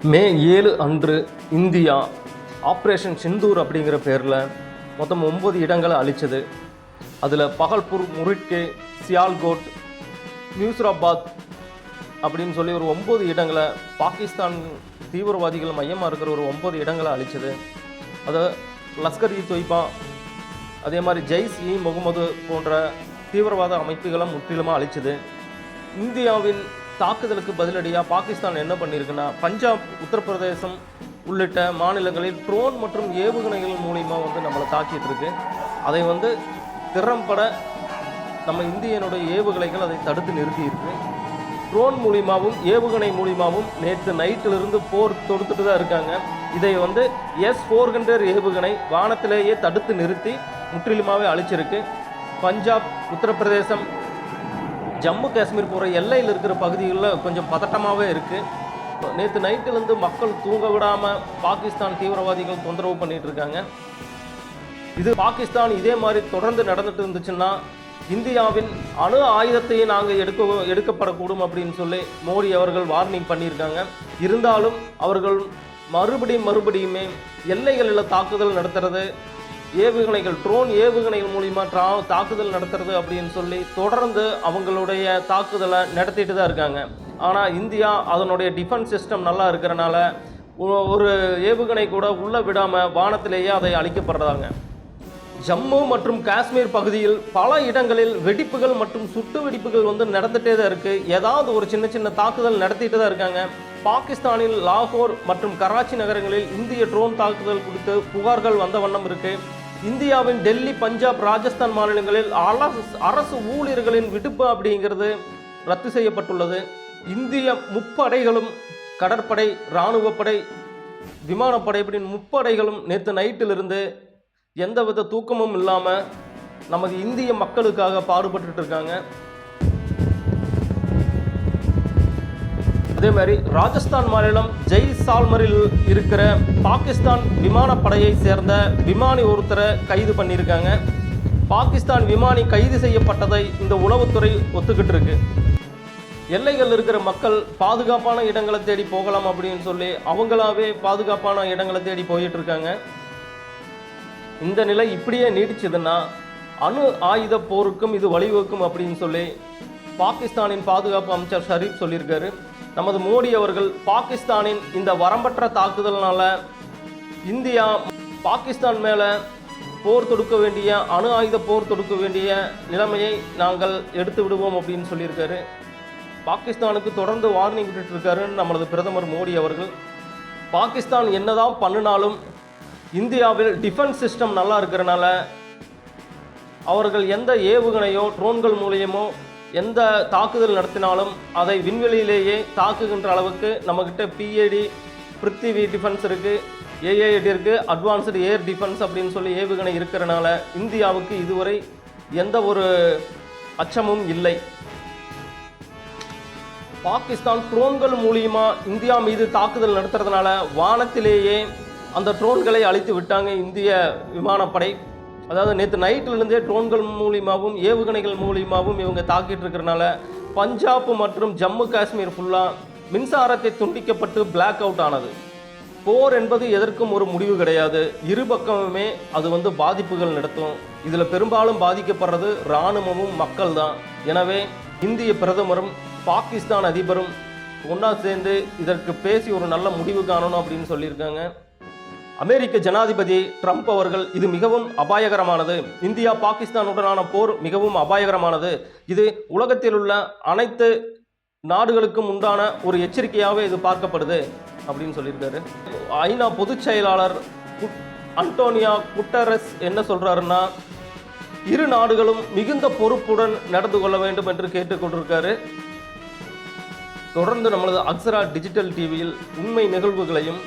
மே 7 அன்று India operation Sindoor அப்படிங்கிற பேரில் மொத்தம் 9 இடங்களை அழிச்சது. அதில் பகல்பூர், முரிட்கே, சியால்கோட், மியூசராபாத் அப்படின்னு சொல்லி ஒரு 9 இடங்களை, பாகிஸ்தான் தீவிரவாதிகள் மையமாக இருக்கிற ஒரு 9 இடங்களை அழிச்சது. அதை லஷ்கர் இ தொய்பா, அதே மாதிரி ஜெய்ஸ் இ முகமது போன்ற தீவிரவாத அமைப்புகளை முற்றிலுமாக அழிச்சது. இந்தியாவின் தாக்குதலுக்கு பதிலடியாக பாகிஸ்தான் என்ன பண்ணியிருக்குன்னா, பஞ்சாப், உத்தரப்பிரதேசம் உள்ளிட்ட மாநிலங்களில் ட்ரோன் மற்றும் ஏவுகணைகள் மூலிமா நம்மளை தாக்கிட்டு இருக்கு. அதை திறம்பட நம்ம இந்தியனுடைய ஏவுகணைகள் அதை தடுத்து நிறுத்தியிருக்கு. ட்ரோன் மூலிமாவும் ஏவுகணை மூலிமாவும் நேற்று நைட்டிலிருந்து போர் தொடுத்துட்டு தான் இருக்காங்க. இதை S-400 ஏவுகணை வானத்திலேயே தடுத்து நிறுத்தி முற்றிலுமாகவே அழிச்சிருக்கு. பஞ்சாப், உத்தரப்பிரதேசம், ஜம்மு காஷ்மீர் போகிற எல்லையில் இருக்கிற பகுதிகளில் கொஞ்சம் பதட்டமாகவே இருக்குது. நேற்று நைட்டிலேருந்து மக்கள் தூங்க விடாமல் பாகிஸ்தான் தீவிரவாதிகள் தொந்தரவு பண்ணிகிட்டு இருக்காங்க. இது பாகிஸ்தான் இதே மாதிரி தொடர்ந்து நடந்துட்டு இருந்துச்சுன்னா இந்தியாவின் அணு ஆயுதத்தையே நாங்கள் எடுக்கப்படக்கூடும் அப்படின்னு சொல்லி மோடி அவர்கள் வார்னிங் பண்ணியிருக்காங்க. இருந்தாலும் அவர்கள் மறுபடியுமே எல்லைகளில் தாக்குதல் நடத்துறது, ஏவுகணைகள், ட்ரோன் ஏவுகணைகள் மூலிமா தாக்குதல் நடத்துறது அப்படின்னு சொல்லி தொடர்ந்து அவங்களுடைய தாக்குதலை நடத்திட்டு தான் இருக்காங்க. ஆனால் இந்தியா அதனுடைய டிஃபென்ஸ் சிஸ்டம் நல்லா இருக்கிறனால ஒரு ஏவுகணை கூட உள்ளே விடாமல் வானத்திலேயே அதை அழிக்கப்படுறாங்க. ஜம்மு மற்றும் காஷ்மீர் பகுதியில் பல இடங்களில் வெடிப்புகள் மற்றும் சுட்டு வெடிப்புகள் நடந்துகிட்டே தான் இருக்குது. ஏதாவது ஒரு சின்ன தாக்குதல் நடத்திட்டு தான் இருக்காங்க. பாகிஸ்தானில் லாகூர் மற்றும் கராச்சி நகரங்களில் இந்திய ட்ரோன் தாக்குதல் குறித்து புகார்கள் வந்த வண்ணம் இருக்கு. இந்தியாவின் டெல்லி, பஞ்சாப், ராஜஸ்தான் மாநிலங்களில் அரசு ஊழியர்களின் விடுப்பு அப்படிங்கிறது ரத்து செய்யப்பட்டுள்ளது. இந்திய முப்படைகளும், கடற்படை, இராணுவப்படை, விமானப்படை அப்படின்னு முப்படைகளும் நேற்று நைட்டிலிருந்து எந்தவித தூக்கமும் இல்லாமல் நமது இந்திய மக்களுக்காக பாடுபட்டு இருக்காங்க. அதே மாதிரி ராஜஸ்தான் மாநிலம் ஜெய்சால்மரில் இருக்கிற பாகிஸ்தான் விமானப்படையை சேர்ந்த விமானி ஒருத்தரை கைது பண்ணியிருக்காங்க. பாகிஸ்தான் விமானி கைது செய்யப்பட்டதை இந்த உளவுத்துறை ஒத்துக்கிட்டு இருக்கு. எல்லைகள் இருக்கிற மக்கள் பாதுகாப்பான இடங்களை தேடி போகலாம் அப்படின்னு சொல்லி அவங்களாவே பாதுகாப்பான இடங்களை தேடி போயிட்டு இருக்காங்க. இந்த நிலை இப்படியே நீடிச்சதுன்னா அணு ஆயுத போருக்கும் இது வழிவகுக்கும் அப்படின்னு சொல்லி பாகிஸ்தானின் பாதுகாப்பு அமைச்சர் ஷரீப் சொல்லியிருக்காரு. நமது மோடி அவர்கள் பாகிஸ்தானின் இந்த வரம்பற்ற தாக்குதல்னால இந்தியா பாகிஸ்தான் மேலே போர் தொடுக்க வேண்டிய, அணு ஆயுத போர் தொடுக்க வேண்டிய நிலைமையை நாங்கள் எடுத்து விடுவோம் அப்படின்னு சொல்லியிருக்காரு. பாகிஸ்தானுக்கு தொடர்ந்து வார்னிங் விட்டுட்டு இருக்காரு நமது பிரதமர் மோடி அவர்கள். பாகிஸ்தான் என்னதான் பண்ணினாலும் இந்தியாவில் டிஃபென்ஸ் சிஸ்டம் நல்லா இருக்கிறனால அவர்கள் எந்த ஏவுகணையோ ட்ரோன்கள் மூலியமோ எந்த தாக்குதல் நடத்தினாலும் அதை விண்வெளியிலேயே தாக்குகின்ற அளவுக்கு நம்மக்கிட்ட PAD, பிருத்திவி டிஃபென்ஸ் இருக்குது, AAD இருக்குது, அட்வான்ஸ்டு ஏர் டிஃபென்ஸ் அப்படின்னு சொல்லி ஏவுகணை இருக்கிறனால இந்தியாவுக்கு இதுவரை எந்த ஒரு அச்சமும் இல்லை. பாகிஸ்தான் ட்ரோன்கள் மூலியமா இந்தியா மீது தாக்குதல் நடத்துறதுனால வானத்திலேயே அந்த ட்ரோன்களை அழித்து விட்டாங்க இந்திய விமானப்படை. அதாவது நேற்று நைட்டிலிருந்தே ட்ரோன்கள் மூலியமாகவும் ஏவுகணைகள் மூலியமாகவும் இவங்க தாக்கிட்டு இருக்கிறனால பஞ்சாப் மற்றும் ஜம்மு காஷ்மீர் ஃபுல்லாக மின்சாரத்தை துண்டிக்கப்பட்டு பிளாக் அவுட் ஆனது. போர் என்பது எதற்கும் ஒரு முடிவு கிடையாது. இரு பக்கமுமே அது பாதிப்புகள் நடத்தும். இதில் பெரும்பாலும் பாதிக்கப்படுறது இராணுவமும் மக்கள் தான். எனவே இந்திய பிரதமரும் பாகிஸ்தான் அதிபரும் ஒன்றா சேர்ந்து இதற்கு பேசி ஒரு நல்ல முடிவு காணணும் அப்படின்னு சொல்லியிருக்காங்க. அமெரிக்க ஜனாதிபதி ட்ரம்ப் அவர்கள் இது மிகவும் அபாயகரமானது, இந்தியா பாகிஸ்தானுடனான போர் மிகவும் அபாயகரமானது, இது உலகத்தில் உள்ள அனைத்து நாடுகளுக்கும் உண்டான ஒரு எச்சரிக்கையாகவே இது பார்க்கப்படுது அப்படின்னு சொல்லியிருக்காரு. ஐநா பொதுச் செயலாளர் அன்டோனியோ குட்டரஸ் என்ன சொல்றாருன்னா, இரு நாடுகளும் மிகுந்த பொறுப்புடன் நடந்து கொள்ள வேண்டும் என்று கேட்டுக்கொண்டிருக்காரு. தொடர்ந்து நம்மளது அக்ஸரா டிஜிட்டல் டிவியில் உண்மை நிகழ்வுகளையும்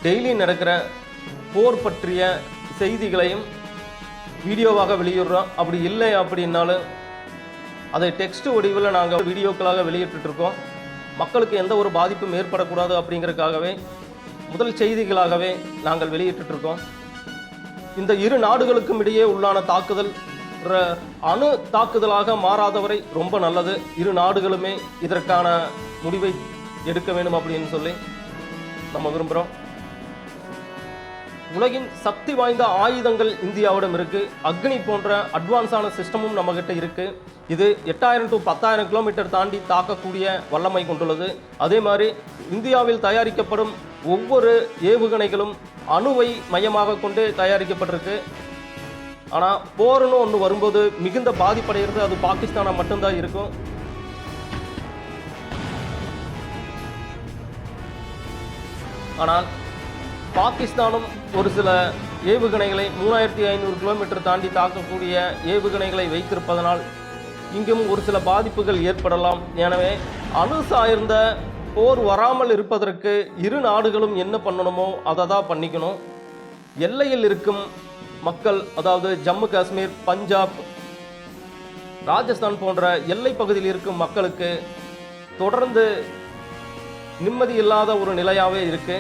டெய்லி நடக்கிற போர் பற்றிய செய்திகளையும் வீடியோவாக வெளியிடுறோம். அப்படி இல்லை அப்படின்னாலும் அதை டெக்ஸ்ட் வடிவில் நாங்கள் வீடியோக்களாக வெளியிட்டுருக்கோம். மக்களுக்கு எந்த ஒரு பாதிப்பும் ஏற்படக்கூடாது அப்படிங்கிறதுக்காகவே முதல் செய்திகளாகவே நாங்கள் வெளியிட்டுருக்கோம். இந்த இரு நாடுகளுக்கும் இடையே உள்ளான தாக்குதல் அணு தாக்குதலாக மாறாதவரை ரொம்ப நல்லது. இரு நாடுகளுமே இதற்கான முடிவை எடுக்க வேண்டும் அப்படின்னு சொல்லி நம்ம விரும்புகிறோம். உலகின் சக்தி வாய்ந்த ஆயுதங்கள் இந்தியாவிடம் இருக்கு. அக்னி போன்ற அட்வான்ஸான சிஸ்டமும் நம்மகிட்ட இருக்கு. இது 8000 to 10,000 கிலோமீட்டர் தாண்டி தாக்கக்கூடிய வல்லமை கொண்டுள்ளது. அதே மாதிரி இந்தியாவில் தயாரிக்கப்படும் ஒவ்வொரு ஏவுகணைகளும் அணுவை மையமாக கொண்டு தயாரிக்கப்பட்டிருக்கு. ஆனால் போர்னு ஒன்று வரும்போது மிகுந்த பாதிப்படைகிறது அது பாகிஸ்தானா மட்டும்தான் இருக்கும். ஆனால் பாகிஸ்தானும் ஒரு சில ஏவுகணைகளை 3500 கிலோமீட்டர் தாண்டி தாக்கக்கூடிய ஏவுகணைகளை வைத்திருப்பதனால் இங்கும் ஒரு சில பாதிப்புகள் ஏற்படலாம். எனவே அணு சார்ந்த போர் வராமல் இருப்பதற்கு இரு நாடுகளும் என்ன பண்ணணுமோ அதை தான் பண்ணிக்கணும். எல்லையில் இருக்கும் மக்கள், அதாவது ஜம்மு காஷ்மீர், பஞ்சாப், ராஜஸ்தான் போன்ற எல்லை பகுதியில் இருக்கும் மக்களுக்கு தொடர்ந்து நிம்மதி இல்லாத ஒரு நிலையாகவே இருக்கு.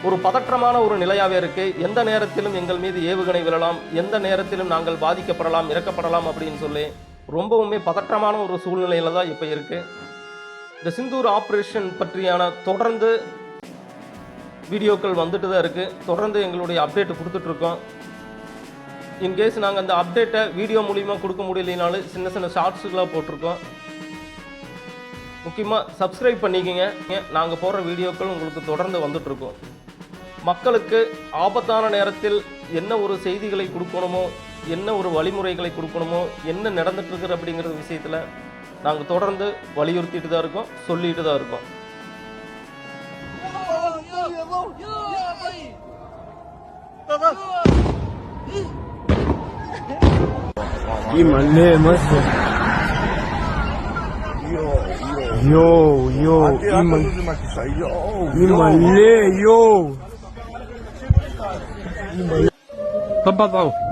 ஒரு பதற்றமான ஒரு நிலையாகவே இருக்கு. எந்த நேரத்திலும் எங்கள் மீது ஏவுகணை விழலாம், எந்த நேரத்திலும் நாங்கள் பாதிக்கப்படலாம், இறக்கப்படலாம் அப்படின்னு சொல்லி ரொம்பவுமே பதற்றமான ஒரு சூழ்நிலையில தான் இப்போ இருக்கு. இந்த சிந்தூர் ஆப்ரேஷன் பற்றியான தொடர்ந்து வீடியோக்கள் வந்துட்டு தான் இருக்கு. தொடர்ந்து எங்களுடைய அப்டேட் கொடுத்துட்டு இருக்கோம். இன்கேஸ் நாங்கள் அந்த அப்டேட்டை வீடியோ மூலிமா கொடுக்க முடியலைனாலும் சின்ன சின்ன ஷார்ட்ஸுகளாக போட்டிருக்கோம். முக்கியமாக சப்ஸ்கிரைப் பண்ணிக்கங்க. நாங்கள் போடுற வீடியோக்கள் உங்களுக்கு தொடர்ந்து வந்துட்டுருக்கோம். மக்களுக்கு ஆபத்தான நேரத்தில் என்ன ஒரு செய்திகளை கொடுக்கணுமோ, என்ன ஒரு வழிமுறைகளை கொடுக்கணுமோ, என்ன நடந்துட்டு இருக்குது அப்படிங்கிற விஷயத்தில் நாங்கள் தொடர்ந்து வலியுறுத்திட்டு தான் இருக்கோம், சொல்லிட்டு தான் இருக்கோம். Tempat tahu.